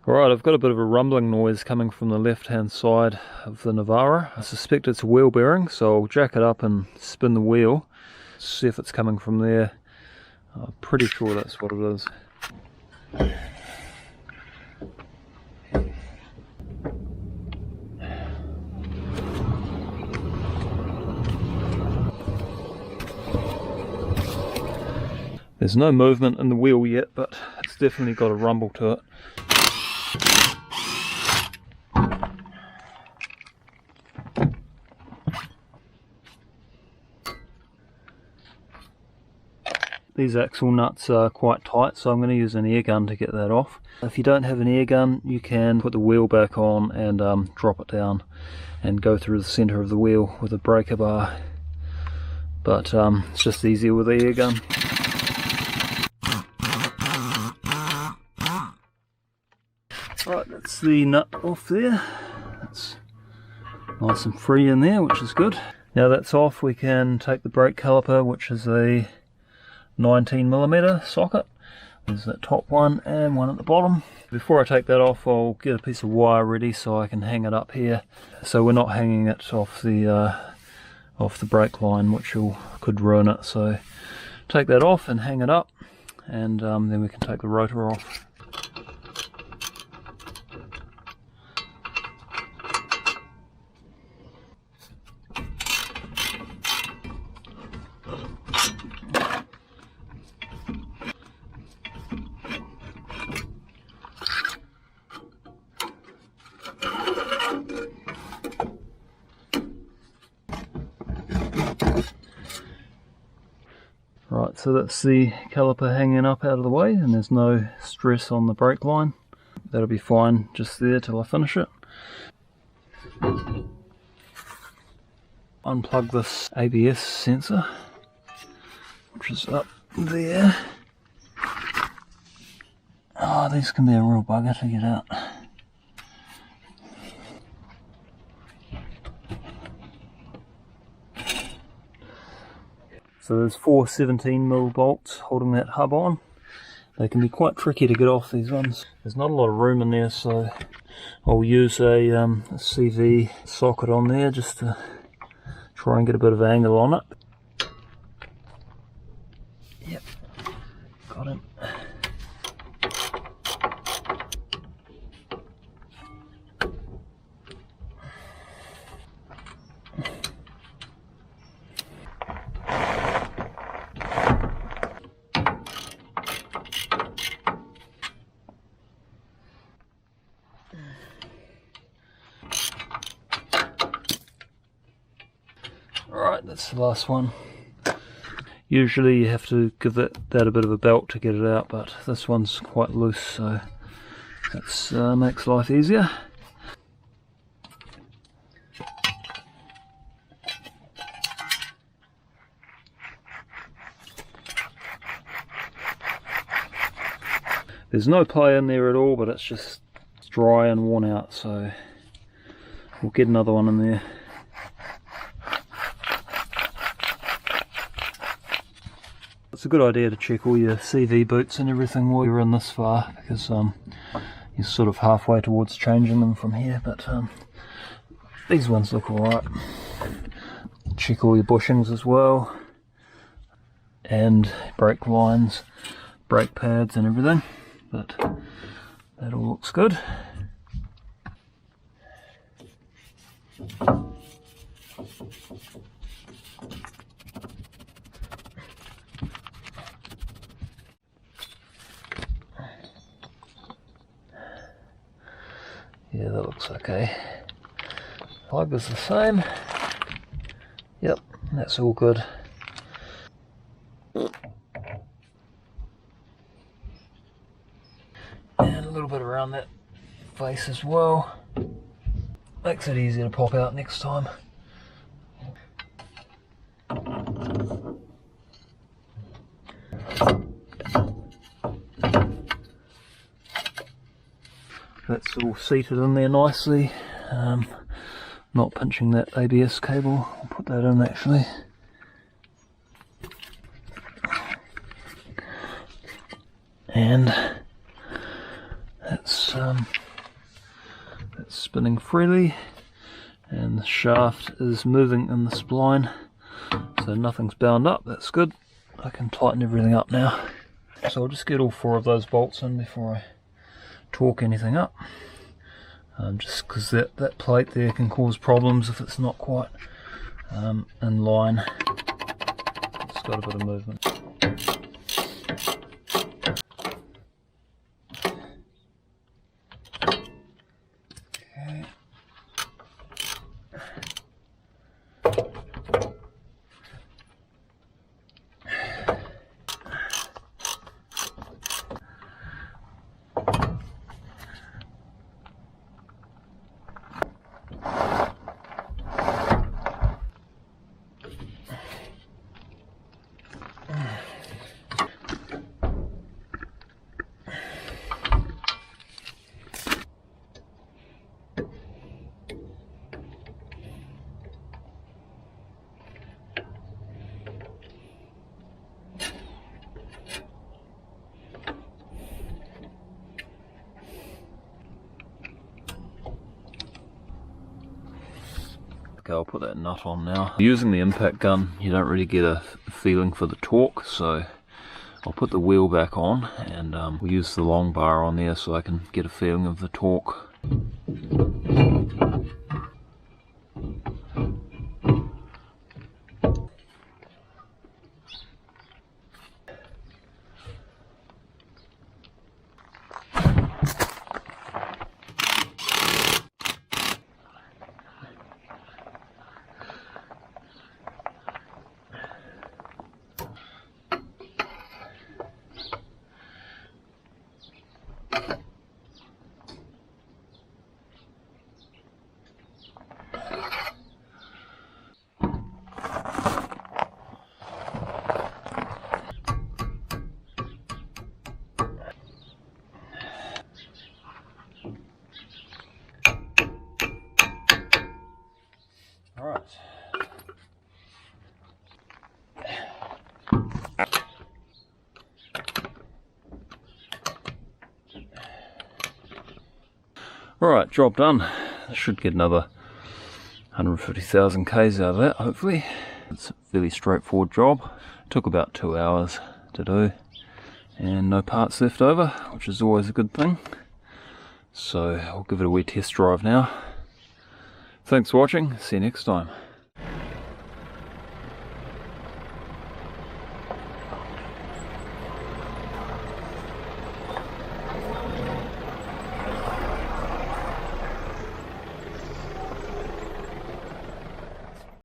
Alright, I've got a bit of a rumbling noise coming from the left hand side of the Navara. I suspect it's a wheel bearing, so I'll jack it up and spin the wheel, see if it's coming from there. I'm pretty sure that's what it is. There's no movement in the wheel yet, but it's definitely got a rumble to it. These axle nuts are quite tight, so I'm going to use an air gun to get that off. If you don't have an air gun, you can put the wheel back on and drop it down and go through the centre of the wheel with a breaker bar. But it's just easier with the air gun. Right, that's the nut off there. That's nice and free in there, which is good. Now that's off, we can take the brake caliper, which is a 19mm socket. There's that top one and one at the bottom. Before I take that off, I'll get a piece of wire ready so I can hang it up here, so we're not hanging it off the brake line, which could ruin it. So take that off and hang it up, and then we can take the rotor off. Right, so that's the caliper hanging up out of the way, and there's no stress on the brake line. That'll be fine just there till I finish it. Unplug this ABS sensor, which is up there. Oh, these can be a real bugger to get out. So there's 4 17mm bolts holding that hub on. They can be quite tricky to get off, these ones. There's not a lot of room in there, so I'll use a CV socket on there just to try and get a bit of angle on it. Yep, got him. Alright, that's the last one. Usually you have to give that a bit of a belt to get it out, but this one's quite loose, so that makes life easier. There's no play in there at all, but it's just dry and worn out, so we'll get another one in there. It's a good idea to check all your CV boots and everything while you're in this far, because you're sort of halfway towards changing them from here, but these ones look alright. Check all your bushings as well, and brake lines, brake pads and everything, but that all looks good. Yeah, that looks okay. Plug is the same. Yep, that's all good. And a little bit around that face as well. Makes it easier to pop out next time. That's all seated in there nicely. Not pinching that ABS cable. I'll put that in actually. And that's it's spinning freely, and the shaft is moving in the spline, so nothing's bound up. That's good. I can tighten everything up now. So I'll just get all 4 of those bolts in before I torque anything up. Just because that plate there can cause problems if it's not quite in line. It's got a bit of movement. Okay. Okay, I'll put that nut on now. Using the impact gun, you don't really get a feeling for the torque, so I'll put the wheel back on, and we'll use the long bar on there so I can get a feeling of the torque. Alright. Alright, job done. I should get another 150,000 Ks out of that, hopefully. It's a fairly straightforward job. Took about 2 hours to do, and no parts left over, which is always a good thing. So I'll give it a wee test drive now. Thanks for watching, see you next time.